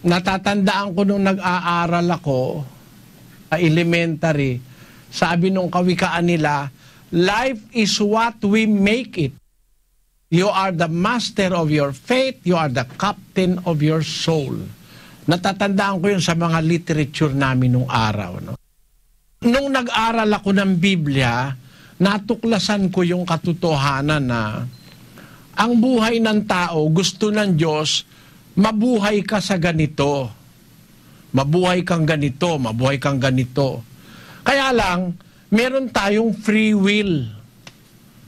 Natatandaan ko nung nag-aaral ako, elementary, sabi nung kawikaan nila, life is what we make it. You are the master of your fate, you are the captain of your soul. Natatandaan ko yun sa mga literature namin nung araw. No? Nung nag-aral ako ng Biblia, natuklasan ko yung katotohanan na ang buhay ng tao, gusto ng Diyos, mabuhay ka sa ganito. Mabuhay kang ganito, mabuhay kang ganito. Kaya lang, meron tayong free will.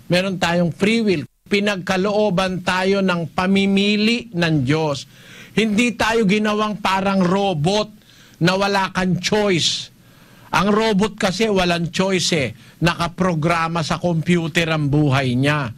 Meron tayong free will. Pinagkalooban tayo ng pamimili ng Diyos. Hindi tayo ginawang parang robot na wala kang choice. Ang robot kasi walang choice eh. Nakaprograma sa computer ang buhay niya.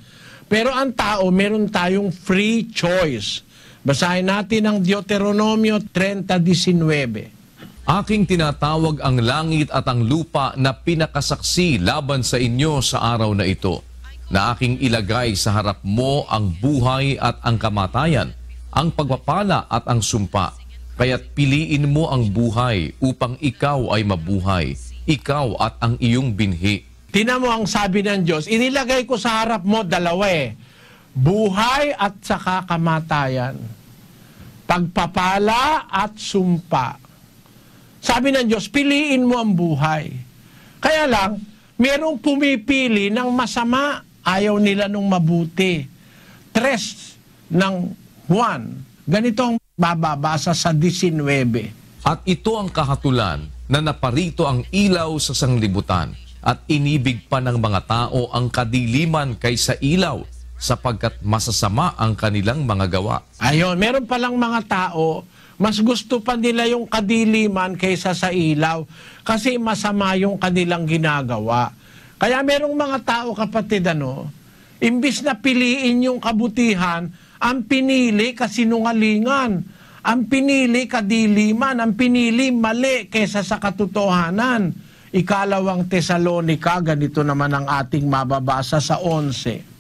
Pero ang tao, meron tayong free choice. Basahin natin ang Deuteronomio 30:19. Aking tinatawag ang langit at ang lupa na pinakasaksi laban sa inyo sa araw na ito, na aking ilagay sa harap mo ang buhay at ang kamatayan, ang pagpapala at ang sumpa. Kaya't piliin mo ang buhay upang ikaw ay mabuhay, ikaw at ang iyong binhi. Tingnan mo ang sabi ng Diyos, inilagay ko sa harap mo dalawa eh. Buhay at saka kamatayan. Pagpapala at sumpa. Sabi ng Diyos, piliin mo ang buhay. Kaya lang, merong pumipili ng masama. Ayaw nila nung mabuti. 3 ng 1. Ganito ang bababasa sa 19. At ito ang kahatulan na naparito ang ilaw sa sanglibutan at inibig pa ng mga tao ang kadiliman kaysa ilaw sapagkat masasama ang kanilang mga gawa. Ayon, meron palang mga tao, mas gusto pa nila yung kadiliman kaysa sa ilaw kasi masama yung kanilang ginagawa. Kaya merong mga tao, kapatid, imbis na piliin yung kabutihan, ang pinili kasinungalingan, ang pinili kadiliman, ang pinili mali kaysa sa katotohanan. Ikalawang Tesalonica, ganito naman ang ating mababasa sa 11.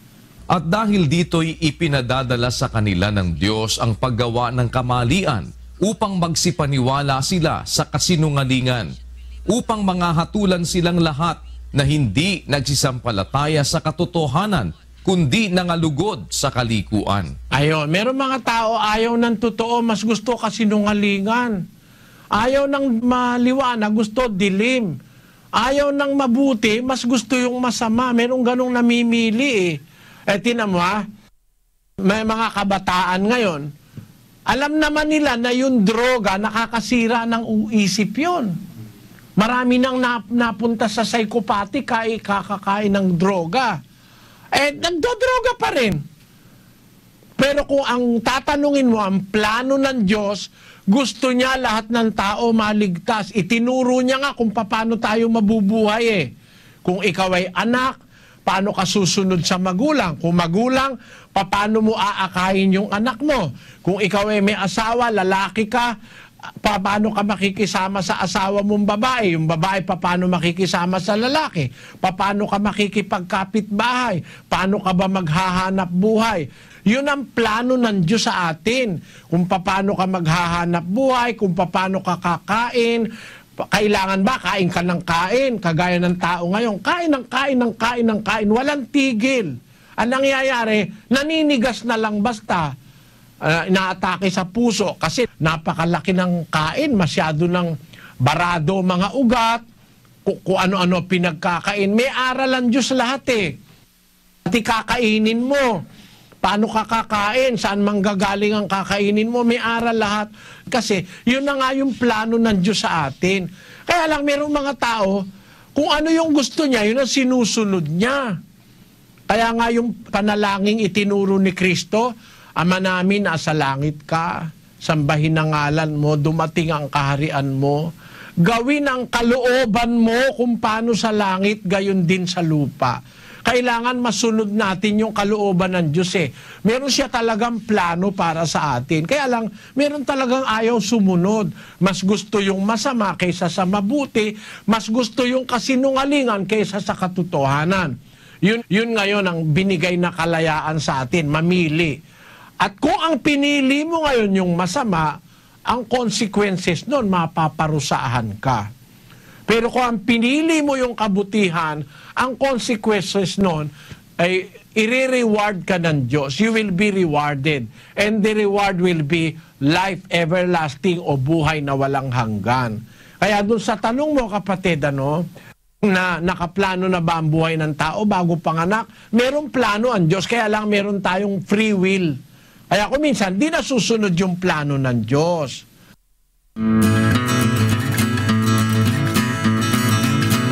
At dahil dito'y ipinadadala sa kanila ng Diyos ang paggawa ng kamalian upang magsipaniwala sila sa kasinungalingan, upang mangahatulan silang lahat na hindi nagsisampalataya sa katotohanan, kundi nangalugod sa kalikuan. Ayon, meron mga tao ayaw ng totoo, mas gusto kasinungalingan. Ayaw ng maliwanag, gusto dilim. Ayaw ng mabuti, mas gusto yung masama. Merong ganong namimili eh. Tinan mo may mga kabataan ngayon, alam naman nila na yung droga nakakasira ng isip yun. Marami nang napunta sa psychopathic kakakain ng droga. Nagdodroga pa rin. Pero kung ang tatanungin mo, ang plano ng Diyos, gusto niya lahat ng tao maligtas. Itinuro niya nga kung paano tayo mabubuhay eh. Kung ikaw ay anak, paano ka susunod sa magulang? Kung magulang, paano mo aakayin yung anak mo? Kung ikaw ay may asawa, lalaki ka, paano ka makikisama sa asawa mong babae? Yung babae, paano makikisama sa lalaki? Paano ka makikipagkapitbahay? Paano ka ba maghahanap buhay? Yun ang plano ng Diyos sa atin. Kung paano ka maghahanap buhay, kung paano ka kakain. Kailangan ba kain ka ng kain? Kagaya ng tao ngayon, kain ng kain ng kain ng kain. Walang tigil. Ang nangyayari, naninigas na lang basta. Inaatake sa puso kasi napakalaki ng kain, masyado ng barado mga ugat, kung ano-ano pinagkakain. May aral ang Diyos lahat eh. Pati kakainin mo. Paano ka kakain? Saan manggagaling ang kakainin mo? May aral lahat. Kasi yun na nga yung plano ng Diyos sa atin. Kaya lang mayroong mga tao, kung ano yung gusto niya, yun ang sinusunod niya. Kaya nga yung panalangin itinuro ni Kristo, Ama namin, nasa langit ka, sambahin ang ngalan mo, dumating ang kaharian mo, gawin ang kalooban mo kung paano sa langit, gayon din sa lupa. Kailangan masunod natin yung kalooban ng Diyos eh. Meron siya talagang plano para sa atin. Kaya lang, meron talagang ayaw sumunod. Mas gusto yung masama kaysa sa mabuti, mas gusto yung kasinungalingan kaysa sa katotohanan. Yun ngayon ang binigay na kalayaan sa atin, mamili. At kung ang pinili mo ngayon yung masama, ang consequences nun, mapaparusahan ka. Pero kung ang pinili mo yung kabutihan, ang consequences nun ay i-reward ka ng Diyos. You will be rewarded. And the reward will be life everlasting o buhay na walang hanggan. Kaya dun sa tanong mo, kapatid, na nakaplano na ba ang buhay ng tao bago panganak? Merong plano ang Diyos, kaya lang meron tayong free will. Kaya kung minsan, di nasusunod yung plano ng Diyos.